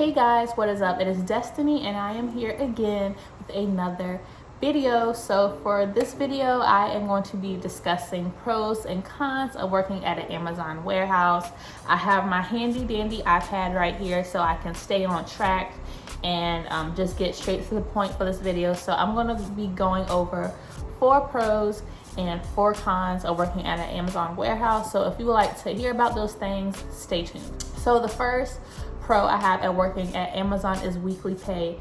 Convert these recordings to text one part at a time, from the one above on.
Hey guys, what is up? It is Destiny and I am here again with another video. So for this video, I am going to be discussing pros and cons of working at an Amazon warehouse. I have my handy dandy iPad right here so I can stay on track and just get straight to the point for this video. So I'm going to be going over 4 pros and 4 cons of working at an Amazon warehouse. So if you would like to hear about those things, stay tuned. So the first pro I have at working at Amazon is weekly pay.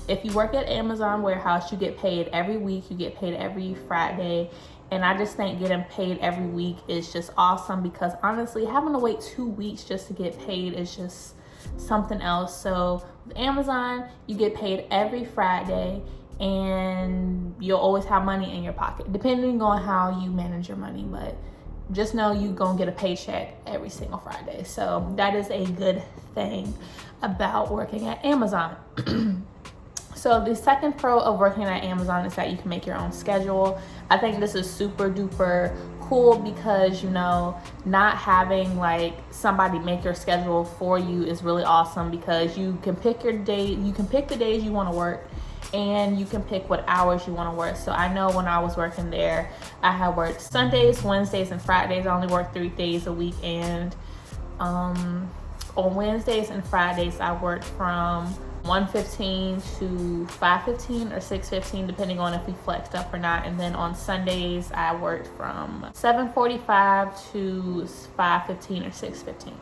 If you work at Amazon warehouse, you get paid every week, you get paid every Friday. And I just think getting paid every week is just awesome, because honestly, having to wait 2 weeks just to get paid is just something else. So with Amazon, you get paid every Friday and you'll always have money in your pocket, depending on how you manage your money. But just know you're gonna get a paycheck every single Friday. So that is a good thing about working at Amazon. So the second pro of working at Amazon is that you can make your own schedule. I think this is super duper cool because, you know, not having like somebody make your schedule for you is really awesome, because you can pick your day, you can pick the days you want to work, and you can pick what hours you want to work. So I know when I was working there, I had worked Sundays, Wednesdays, and Fridays. I only worked 3 days a week, and on Wednesdays and Fridays I worked from 1:15 to 5:15 or 6:15, depending on if we flexed up or not. And then on Sundays I worked from 7:45 to 5:15 or 6:15.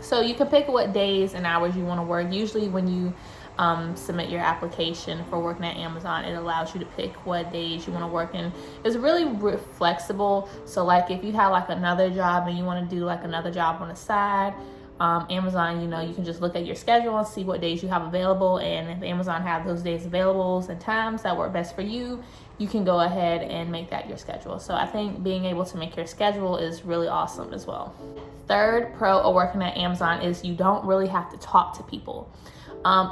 So you can pick what days and hours you want to work. Usually when you submit your application for working at Amazon, it allows you to pick what days you want to work, and it's really flexible. So like if you have like another job and you want to do like another job on the side, Amazon, you know, you can just look at your schedule and see what days you have available, and if Amazon have those days available and times that work best for you, you can go ahead and make that your schedule. So I think being able to make your schedule is really awesome as well. Third pro of working at Amazon is you don't really have to talk to people.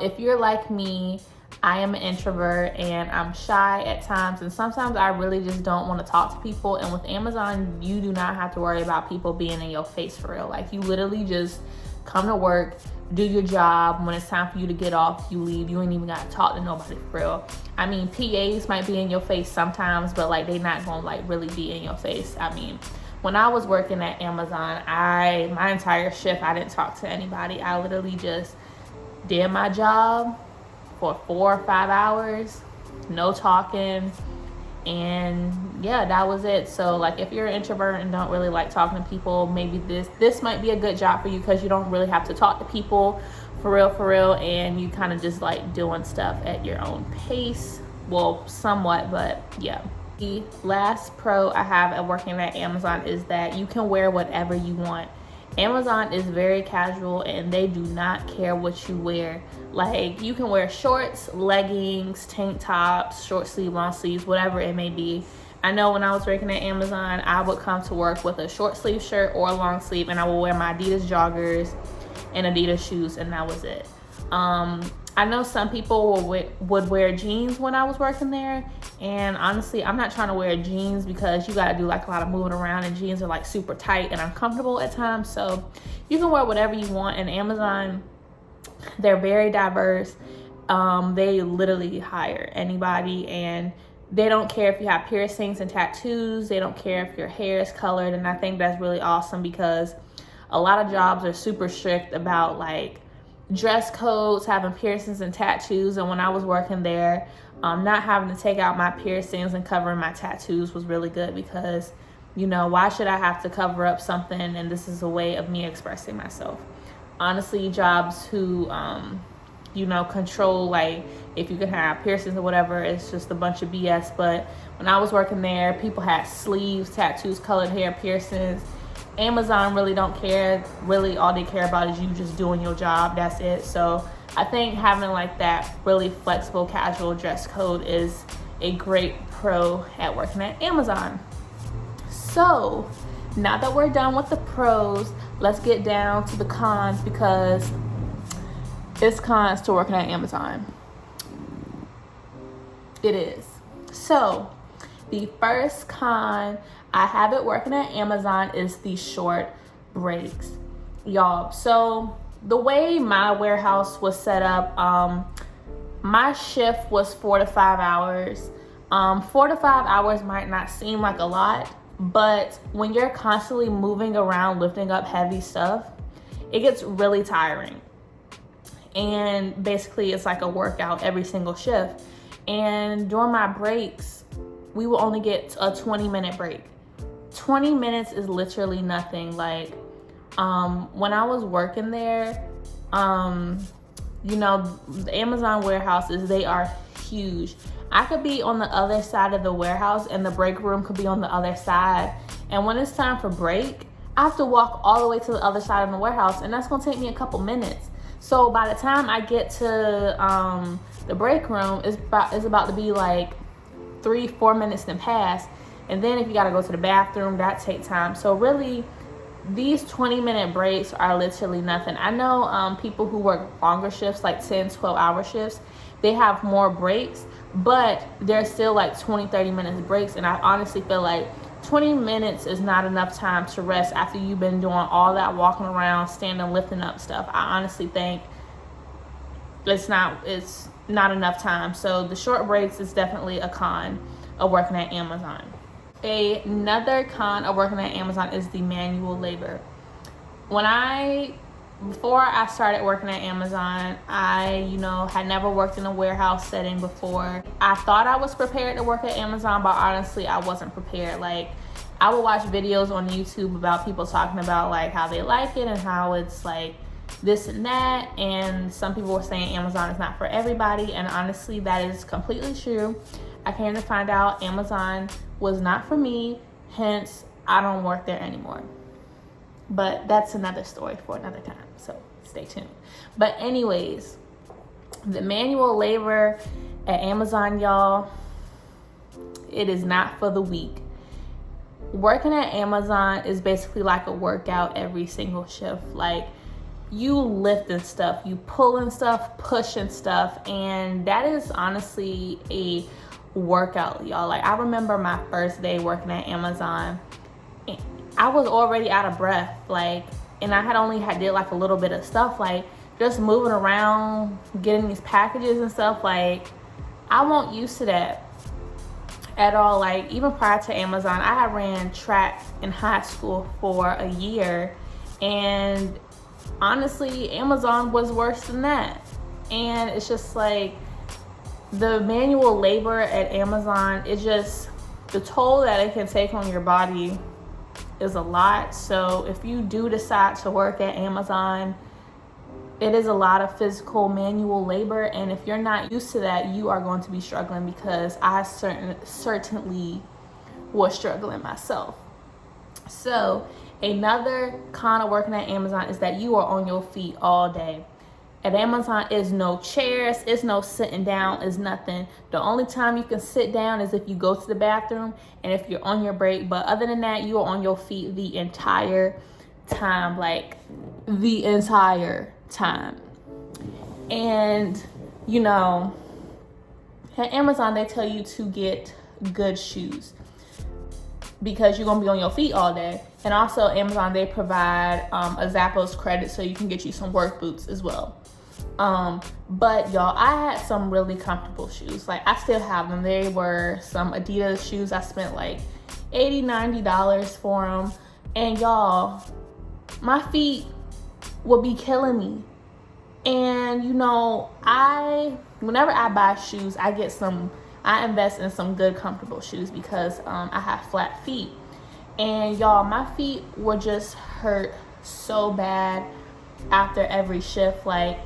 If you're like me, I am an introvert and I'm shy at times, and sometimes I really just don't want to talk to people. And with Amazon, you do not have to worry about people being in your face for real. Like, you literally just come to work, do your job. When it's time for you to get off, you leave. You ain't even got to talk to nobody for real. I mean, PAs might be in your face sometimes, but like they not gonna like really be in your face. I mean, when I was working at Amazon, my entire shift, I didn't talk to anybody. I literally just did my job for 4 or 5 hours, no talking, and yeah, that was it. So like if you're an introvert and don't really like talking to people, maybe this might be a good job for you, because you don't really have to talk to people for real, and you kind of just like doing stuff at your own pace. Well, somewhat, but yeah. The last pro I have at working at Amazon is that you can wear whatever you want. Amazon is very casual and they do not care what you wear. Like, you can wear shorts, leggings, tank tops, short sleeve, long sleeves, whatever it may be. I know when I was working at Amazon, I would come to work with a short sleeve shirt or a long sleeve, and I would wear my Adidas joggers and Adidas shoes, and that was it. I know some people would wear jeans when I was working there, and honestly, I'm not trying to wear jeans because you gotta do like a lot of moving around, and jeans are like super tight and uncomfortable at times. So you can wear whatever you want. And Amazon, they're very diverse. They literally hire anybody, and they don't care if you have piercings and tattoos. They don't care if your hair is colored, and I think that's really awesome, because a lot of jobs are super strict about like dress codes, having piercings and tattoos. And when I was working there, not having to take out my piercings and covering my tattoos was really good, because, you know, why should I have to cover up something? And this is a way of me expressing myself. Honestly, jobs who you know, control like if you can have piercings or whatever, it's just a bunch of BS. But when I was working there, people had sleeves, tattoos, colored hair, piercings. Amazon really don't care. Really, all they care about is you just doing your job. That's it. So I think having like that really flexible, casual dress code is a great pro at working at Amazon. So now that we're done with the pros, let's get down to the cons, because it's cons to working at Amazon. It is. So the first con I have it working at Amazon is the short breaks, y'all. So the way my warehouse was set up, my shift was 4 to 5 hours. 4 to 5 hours might not seem like a lot, but when you're constantly moving around, lifting up heavy stuff, it gets really tiring. And basically it's like a workout every single shift. And during my breaks, we will only get a 20-minute break. 20 minutes is literally nothing. Like, when I was working there, you know, the Amazon warehouses, they are huge. I could be on the other side of the warehouse and the break room could be on the other side. And when it's time for break, I have to walk all the way to the other side of the warehouse, and that's gonna take me a couple minutes. So by the time I get to the break room, it's about to be like 3-4 minutes to pass. And then if you gotta go to the bathroom, that takes time. So really, these 20-minute breaks are literally nothing. I know people who work longer shifts, like 10-12-hour shifts, they have more breaks, but there's still like 20-30 minutes breaks. And I honestly feel like 20 minutes is not enough time to rest after you've been doing all that walking around, standing, lifting up stuff. I honestly think it's not enough time. So the short breaks is definitely a con of working at Amazon. Another con of working at Amazon is the manual labor. Before I started working at Amazon, I, had never worked in a warehouse setting before. I thought I was prepared to work at Amazon, but honestly, I wasn't prepared. Like, I would watch videos on YouTube about people talking about like how they like it and how it's like this and that. And some people were saying Amazon is not for everybody. And honestly, that is completely true. I came to find out Amazon was not for me, hence I don't work there anymore. But that's another story for another time, so stay tuned. But anyways, the manual labor at Amazon, y'all, it is not for the weak. Working at Amazon is basically like a workout every single shift. Like, you lifting stuff, you pulling stuff, pushing stuff, and that is honestly a workout, y'all. Like, I remember my first day working at Amazon, I was already out of breath, like, and I did like a little bit of stuff, like just moving around, getting these packages and stuff. Like, I wasn't used to that at all. Like, even prior to Amazon, I had ran track in high school for a year, and honestly, Amazon was worse than that. And it's just like, the manual labor at Amazon, it's just, the toll that it can take on your body is a lot. So if you do decide to work at Amazon, it is a lot of physical manual labor, and if you're not used to that, you are going to be struggling, because I certainly was struggling myself. So another con of working at Amazon is that you are on your feet all day. At Amazon, is no chairs, it's no sitting down, it's nothing. The only time you can sit down is if you go to the bathroom and if you're on your break. But other than that, you are on your feet the entire time, like the entire time. And, at Amazon, they tell you to get good shoes because you're going to be on your feet all day. And also, Amazon, they provide a Zappos credit so you can get you some work boots as well. But y'all, I had some really comfortable shoes. Like, I still have them. They were some Adidas shoes. I spent like $80-$90 for them. And y'all, my feet would be killing me. And whenever I buy shoes, I invest in some good comfortable shoes because I have flat feet. And y'all, my feet would just hurt so bad after every shift. Like,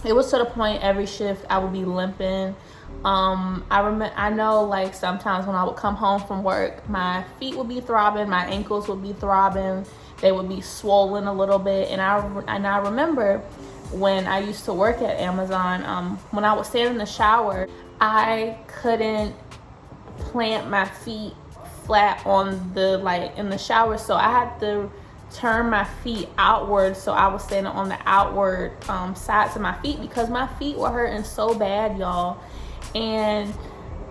it was to the point every shift I would be limping. I know, like, sometimes when I would come home from work, my feet would be throbbing, my ankles would be throbbing, they would be swollen a little bit. And I remember when I used to work at Amazon, when I would stand in the shower, I couldn't plant my feet flat on in the shower, so I had to turn my feet outward, so I was standing on the outward sides of my feet because my feet were hurting so bad, y'all. And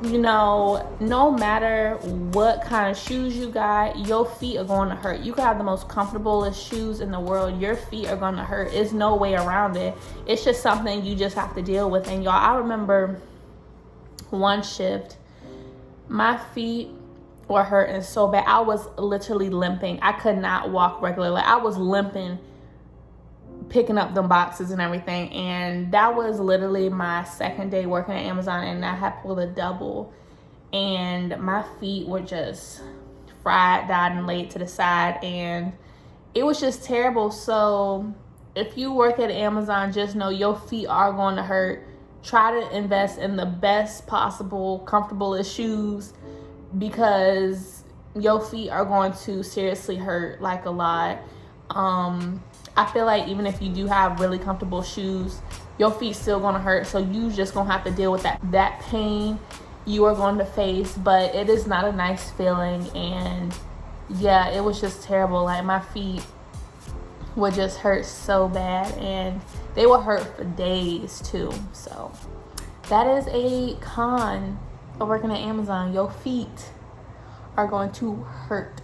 you know, no matter what kind of shoes you got, your feet are going to hurt. You can have the most comfortablest shoes in the world, your feet are going to hurt. There's no way around it. It's just something you just have to deal with. And y'all, I remember one shift, my feet were hurting so bad. I was literally limping. I could not walk regularly. I was limping, picking up them boxes and everything. And that was literally my second day working at Amazon, and I had pulled a double, and my feet were just fried, dyed, and laid to the side, and it was just terrible. So if you work at Amazon, just know your feet are going to hurt. Try to invest in the best possible, comfortablest shoes, because your feet are going to seriously hurt like a lot. I feel like even if you do have really comfortable shoes, your feet still gonna hurt. So you just gonna have to deal with that pain you are going to face. But it is not a nice feeling, and yeah, it was just terrible. Like, my feet would just hurt so bad, and they would hurt for days too. So that is a con of working at Amazon. Your feet are going to hurt.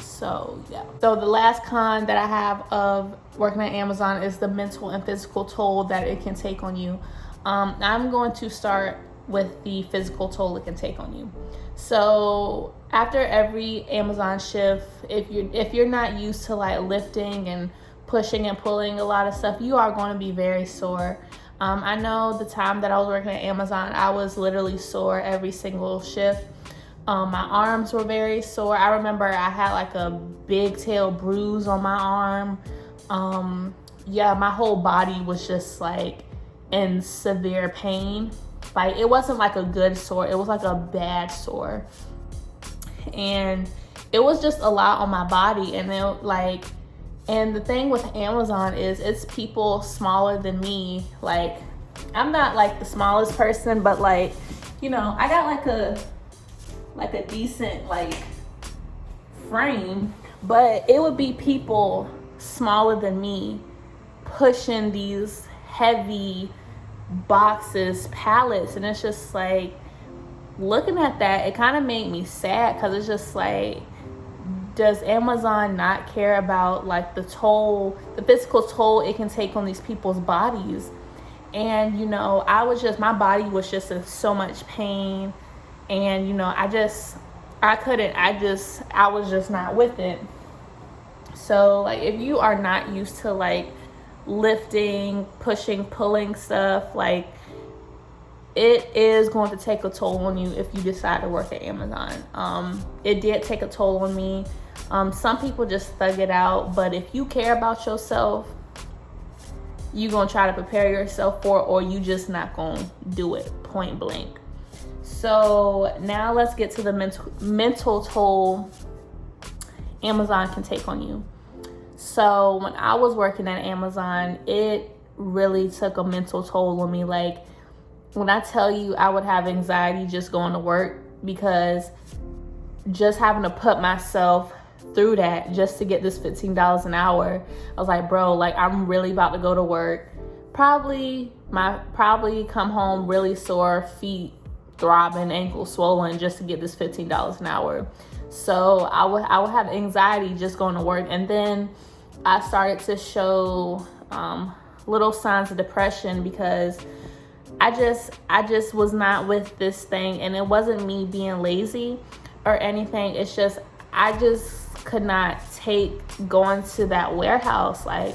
So yeah. So the last con that I have of working at Amazon is the mental and physical toll that it can take on you. I'm going to start with the physical toll it can take on you. So after every Amazon shift, if you're not used to like lifting and pushing and pulling a lot of stuff, you are going to be very sore. I know the time that I was working at Amazon, I was literally sore every single shift. My arms were very sore. I remember I had like a big tail bruise on my arm. Yeah, my whole body was just like in severe pain. Like, it wasn't like a good sore, it was like a bad sore. And it was just a lot on my body. And the thing with Amazon is it's people smaller than me. Like, I'm not like the smallest person, but like, you know, I got like a decent like frame, but it would be people smaller than me pushing these heavy boxes, pallets, and it's just like, looking at that, it kind of made me sad, because it's just like, does Amazon not care about like the physical toll it can take on these people's bodies? And you know, my body was just in so much pain, and you know, I was just not with it. So like, if you are not used to like lifting, pushing, pulling stuff, like, it is going to take a toll on you if you decide to work at Amazon. It did take a toll on me. Some people just thug it out, but if you care about yourself, you're gonna try to prepare yourself for it, or you just not gonna do it, point blank. So now let's get to the mental toll Amazon can take on you. So when I was working at Amazon, it really took a mental toll on me. Like, when I tell you, I would have anxiety just going to work, because just having to put myself through that just to get this $15 an hour, I was like, bro, like, I'm really about to go to work, probably come home really sore, feet throbbing, ankles swollen, just to get this $15 an hour. So I would have anxiety just going to work. And then I started to show little signs of depression, because I just was not with this thing. And it wasn't me being lazy or anything. It's just, I just could not take going to that warehouse. Like,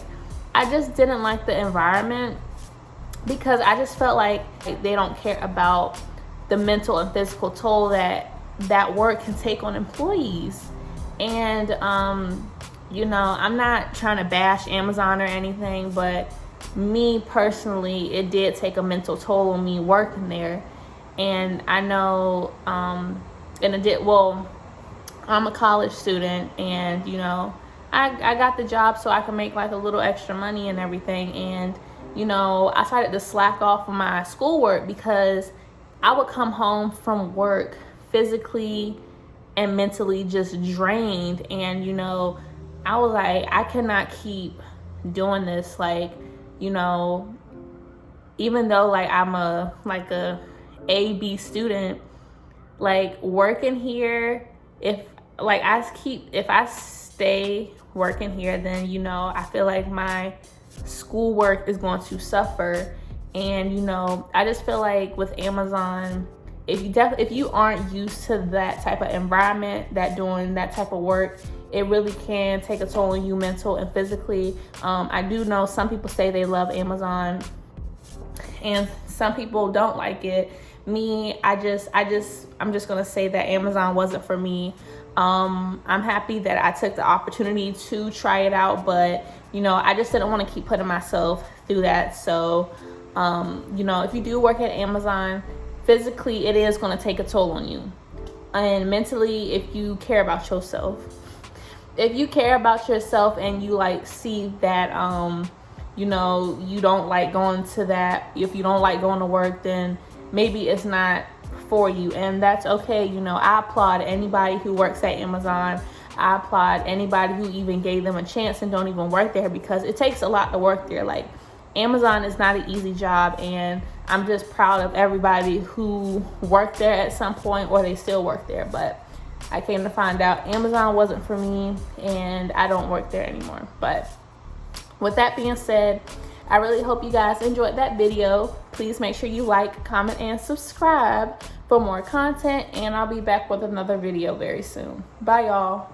I just didn't like the environment, because I just felt like they don't care about the mental and physical toll that work can take on employees. And you know, I'm not trying to bash Amazon or anything, but me personally, it did take a mental toll on me working there. And I know, and it did, well, I'm a college student, and you know, I got the job so I can make like a little extra money and everything. And you know, I started to slack off on my schoolwork, because I would come home from work physically and mentally just drained. And you know, I was like, I cannot keep doing this. Like, you know, even though like I'm a A/B student, like working here, if I stay working here, then I feel like my schoolwork is going to suffer. And I just feel like with Amazon, if you aren't used to that type of environment, that doing that type of work, it really can take a toll on you mental and physically. I do know some people say they love Amazon and some people don't like it. Me, I'm just gonna say that Amazon wasn't for me. I'm happy that I took the opportunity to try it out, but I just didn't want to keep putting myself through that. So if you do work at Amazon, physically it is going to take a toll on you, and mentally, if you care about yourself. If you care about yourself and you see that you don't like going to that, if you don't like going to work, then maybe it's not for you, and that's okay. I applaud anybody who works at Amazon. I applaud anybody who even gave them a chance and don't even work there, because it takes a lot to work there. Like, Amazon is not an easy job, and I'm just proud of everybody who worked there at some point, or they still work there. But I came to find out Amazon wasn't for me, and I don't work there anymore. But with that being said, I really hope you guys enjoyed that video. Please make sure you like, comment, and subscribe for more content, and I'll be back with another video very soon. Bye, y'all.